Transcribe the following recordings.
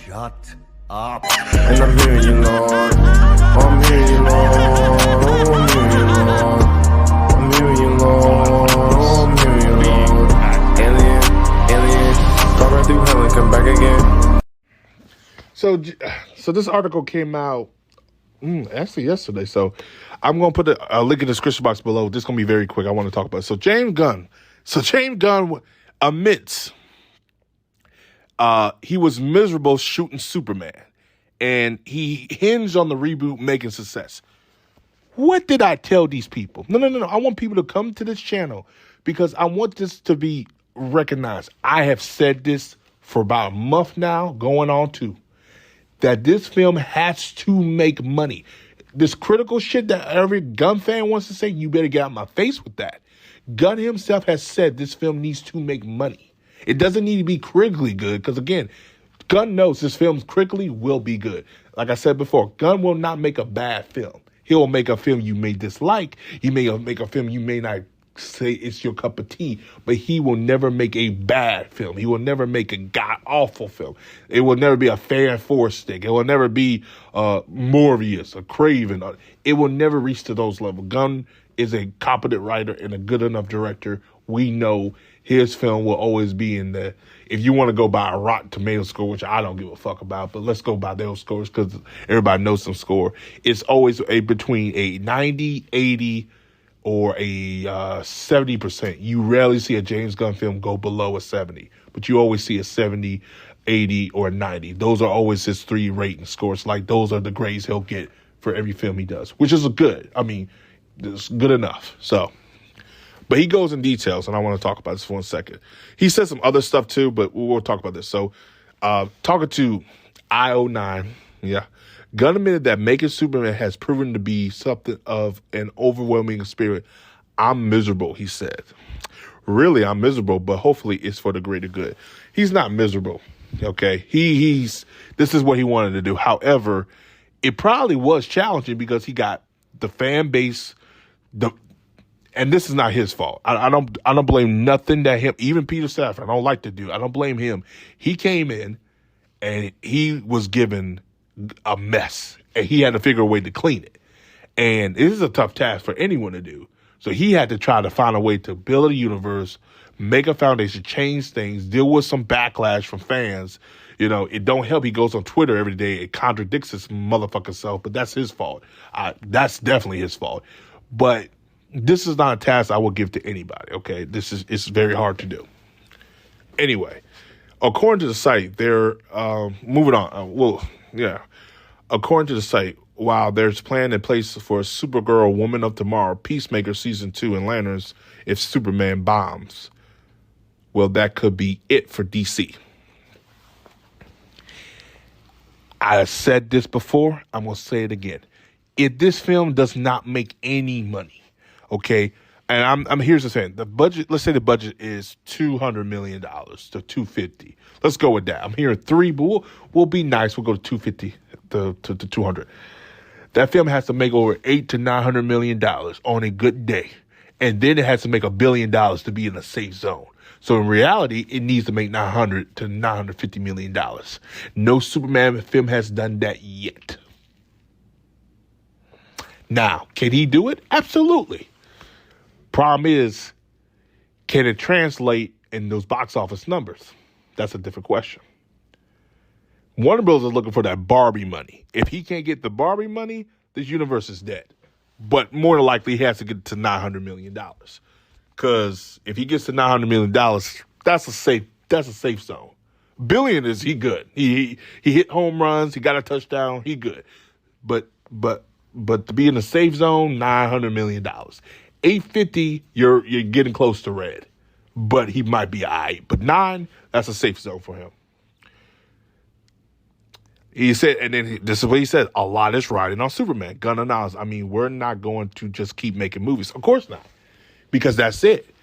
Shut up. And I'm hearing you, Lord. I'm hearing you, Lord. I'm hearing you, Lord. I'm hearing you, Lord. I'm hearing you, Lord. Alien, go right through hell and come back again. So this article came out actually yesterday. So I'm going to put a link in the description box below. This is going to be very quick. I want to talk about it. So James Gunn admits he was miserable shooting Superman, and he hinged on the reboot making success. What did I tell these people? No. I want people to come to this channel because I want this to be recognized. I have said this for about a month now, going on 2, that this film has to make money. This critical shit that every Gunn fan wants to say, you better get out of my face with that. Gunn himself has said this film needs to make money. It doesn't need to be critically good because, again, Gunn knows this film critically will be good. Like I said before, Gunn will not make a bad film. He'll make a film you may dislike. He may make a film you may not say it's your cup of tea, but he will never make a bad film. He will never make a god-awful film. It will never be a fan force stick. It will never be Morbius or Craven. It will never reach to those levels. Gunn is a competent writer and a good enough director. We know his film will always be in the, if you want to go by a Rotten Tomato score, which I don't give a fuck about, but let's go by those scores because everybody knows some score. It's always between a 90, 80, or a 70%. You rarely see a James Gunn film go below a 70, but you always see a 70, 80, or 90. Those are always his 3 rating scores. Like, those are the grades he'll get for every film he does, which is good. I mean, it's good enough. So, but he goes in details, and I want to talk about this for 1 second. He said some other stuff too, but we'll talk about this. So, talking to IO9, Gunn admitted that making Superman has proven to be something of an overwhelming experience. I'm miserable, he said. Really, I'm miserable, but hopefully it's for the greater good. He's not miserable, okay? This is what he wanted to do. However, it probably was challenging because he got the fan base, and this is not his fault. I don't blame nothing that him, even Peter Safran, I don't like to do. I don't blame him. He came in and he was given a mess, and he had to figure a way to clean it. And this is a tough task for anyone to do. So he had to try to find a way to build a universe, make a foundation, change things, deal with some backlash from fans. You know, it don't help. He goes on Twitter every day. It contradicts his motherfucking self, but that's his fault. That's definitely his fault. But this is not a task I will give to anybody, okay? It's very hard to do. Anyway, according to the site, they're moving on. According to the site, while there's plan in place for Supergirl, Woman of Tomorrow, Peacemaker Season 2, and Lanterns if Superman bombs, well, that could be it for DC. I said this before. I'm going to say it again. If this film does not make any money, okay, and I'm here's the thing. The budget, let's say the budget is $200 million to $250. Let's go with that. I'm hearing 3, but we'll be nice. We'll go to 250 to 200. That film has to make over $800 to $900 million on a good day. And then it has to make $1 billion to be in a safe zone. So in reality, it needs to make $900 to $950 million. No Superman film has done that yet. Now, can he do it? Absolutely. Problem is, can it translate in those box office numbers? That's a different question. Warner Bros. Is looking for that Barbie money. If he can't get the Barbie money, this universe is dead. But more than likely, he has to get to $900 million. Because if he gets to $900 million, that's a safe zone. Billion is he good. He hit home runs. He got a touchdown. He good. But to be in the safe zone, $900 million. $850, you're getting close to red. But he might be all right. But 9, that's a safe zone for him. He said, and then this is what he said, a lot is riding on Superman. Gunn announced, we're not going to just keep making movies. Of course not. Because that's it.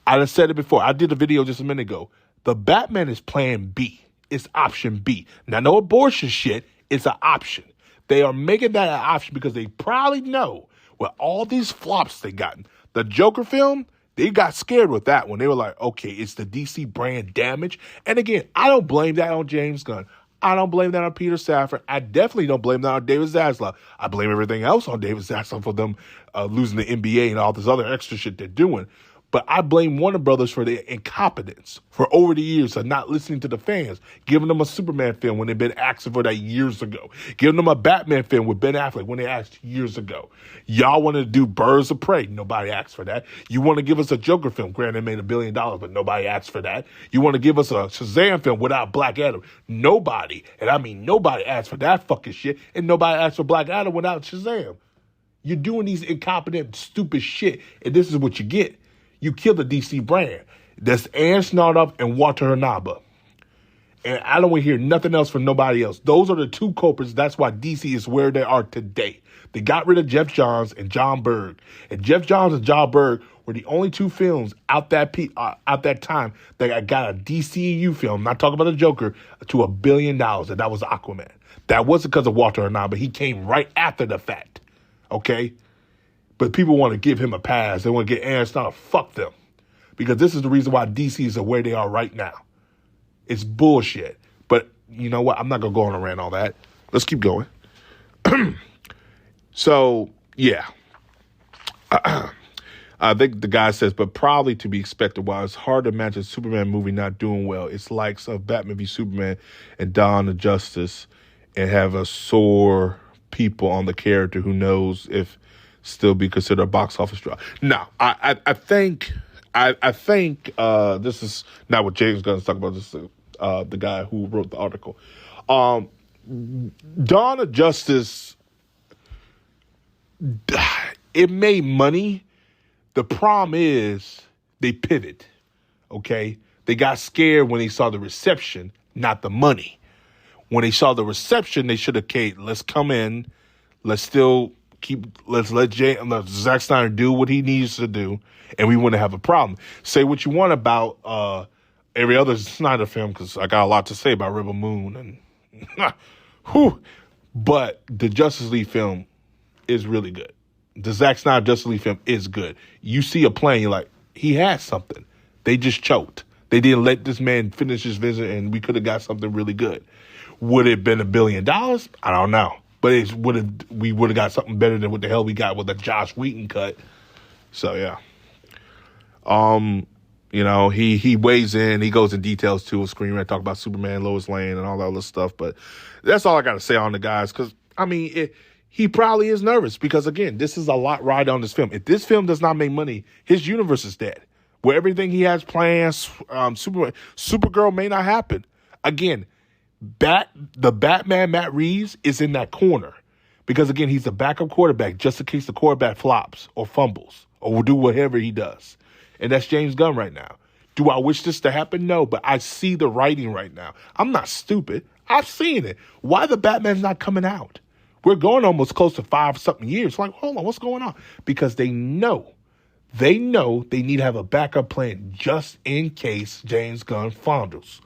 I done said it before. I did a video just a minute ago. The Batman is plan B. It's option B. Now, no abortion shit. It's an option. They are making that an option because they probably know with all these flops they gotten. The Joker film, they got scared with that one. They were like, okay, it's the DC brand damage. And again, I don't blame that on James Gunn. I don't blame that on Peter Safran. I definitely don't blame that on David Zaslav. I blame everything else on David Zaslav for them losing the NBA and all this other extra shit they're doing. But I blame Warner Brothers for their incompetence for over the years of not listening to the fans, giving them a Superman film when they've been asking for that years ago, giving them a Batman film with Ben Affleck when they asked years ago. Y'all wanted to do Birds of Prey. Nobody asked for that. You want to give us a Joker film. Granted, it made $1 billion, but nobody asked for that. You want to give us a Shazam film without Black Adam. Nobody, and I mean nobody asked for that fucking shit, and nobody asked for Black Adam without Shazam. You're doing these incompetent, stupid shit, and this is what you get. You kill the DC brand. That's Ann Snardoff and Walter Hanaba. And I don't want to hear nothing else from nobody else. Those are the two culprits. That's why DC is where they are today. They got rid of Jeff Johns and John Berg. And Jeff Johns and John Berg were the only two films out that time that got a DCU film, not talking about the Joker, to $1 billion. And that was Aquaman. That wasn't because of Walter Hanaba. He came right after the fact. Okay? But people want to give him a pass. They want to get Aaron Snardoff. Fuck them. Because this is the reason why DCs are where they are right now. It's bullshit. But you know what? I'm not going to go on and rant all that. Let's keep going. So, yeah. I think the guy says, but probably to be expected. While it's hard to imagine a Superman movie not doing well, it's like some Batman v Superman and Dawn of Justice and have a sore people on the character who knows if still be considered a box office draw. No, I think this is not what James Gunn's talking about. This is the guy who wrote the article. Dawn of Justice, it made money. The problem is they pivot, okay? They got scared when they saw the reception, not the money. When they saw the reception, they should have, okay, let's come in, let's let Zack Snyder do what he needs to do, and we wouldn't have a problem. Say what you want about every other Snyder film, because I got a lot to say about Rebel Moon and but the Justice League film is really good. The Zack Snyder Justice League film is good. You see a plane, you're like, he has something. They just choked. They didn't let this man finish his visit, and we could have got something really good. Would it have been $1 billion? I don't know. But we would have got something better than what the hell we got with the Joss Whedon cut. So, yeah. You know, he weighs in. He goes in details, too. A screenwriter, talk about Superman, Lois Lane, and all that other stuff. But that's all I got to say on the guys. Because, I mean, he probably is nervous. Because, again, this is a lot ride on this film. If this film does not make money, his universe is dead. Where everything he has planned, Supergirl may not happen. Again, the Batman Matt Reeves is in that corner because, again, he's a backup quarterback just in case the quarterback flops or fumbles or will do whatever he does. And that's James Gunn right now. Do I wish this to happen? No, but I see the writing right now. I'm not stupid. I've seen it. Why the Batman's not coming out? We're going almost close to 5-something years. Like, hold on, what's going on? Because they know they need to have a backup plan just in case James Gunn fumbles.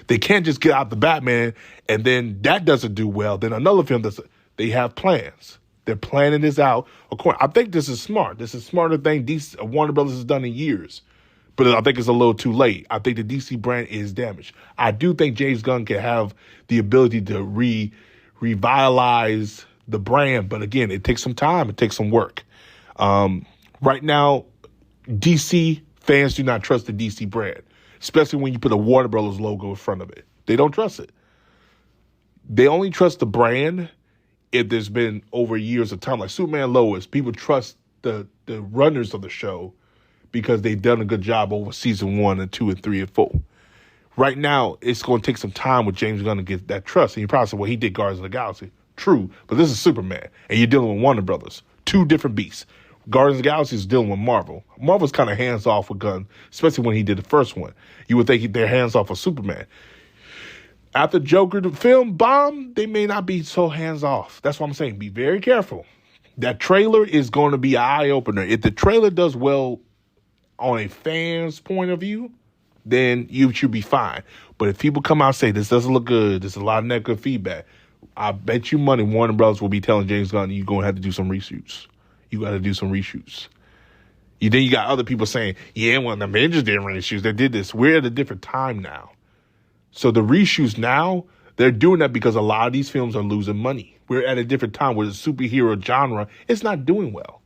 They can't just get out the Batman and then that doesn't do well. Then another film they have plans. They're planning this out. I think this is smart. This is a smarter thing Warner Brothers has done in years. But I think it's a little too late. I think the DC brand is damaged. I do think James Gunn can have the ability to revitalize the brand. But again, it takes some time. It takes some work. Right now, DC fans do not trust the DC brand. Especially when you put a Warner Brothers logo in front of it. They don't trust it. They only trust the brand if there's been over years of time. Like Superman Lois, people trust the runners of the show because they've done a good job over season 1 and 2 and 3 and 4. Right now, it's going to take some time with James Gunn to get that trust. And you probably say, well, he did Guardians of the Galaxy. True, but this is Superman, and you're dealing with Warner Brothers. Two different beasts. Guardians of the Galaxy is dealing with Marvel. Marvel's kind of hands-off with Gunn, especially when he did the first one. You would think they're hands-off with Superman. After Joker, the film bombed, they may not be so hands-off. That's what I'm saying. Be very careful. That trailer is going to be an eye-opener. If the trailer does well on a fan's point of view, then you should be fine. But if people come out and say, this doesn't look good, there's a lot of negative feedback, I bet you money Warner Brothers will be telling James Gunn, you're going to have to do some reshoots. You got to do some reshoots. Then you got other people saying, yeah, well, the Avengers didn't reshoots. They did this. We're at a different time now. So the reshoots now, They're doing that because a lot of these films are losing money. We're at a different time where the superhero genre is not doing well.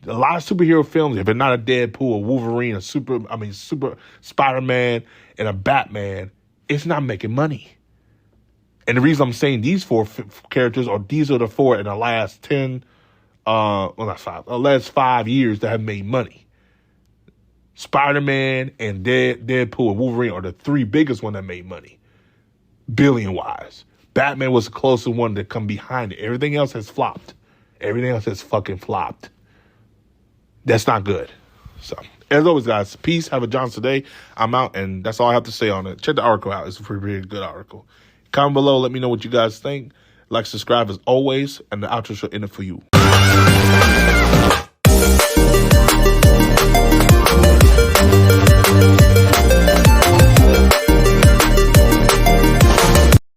A lot of superhero films, if they're not a Deadpool, a Wolverine, super Spider-Man, and a Batman, it's not making money. And the reason I'm saying these four characters, or these are the four in the last last 5 years that have made money. Spider-Man and Deadpool and Wolverine are the three biggest ones that made money, billion-wise. Batman was the closest one to come behind it. Everything else has flopped. Everything else has fucking flopped. That's not good. So, as always, guys, peace. Have a Johnson day. I'm out, and that's all I have to say on it. Check the article out. It's a pretty good article. Comment below. Let me know what you guys think. Like, subscribe as always, and the outro should end it for you.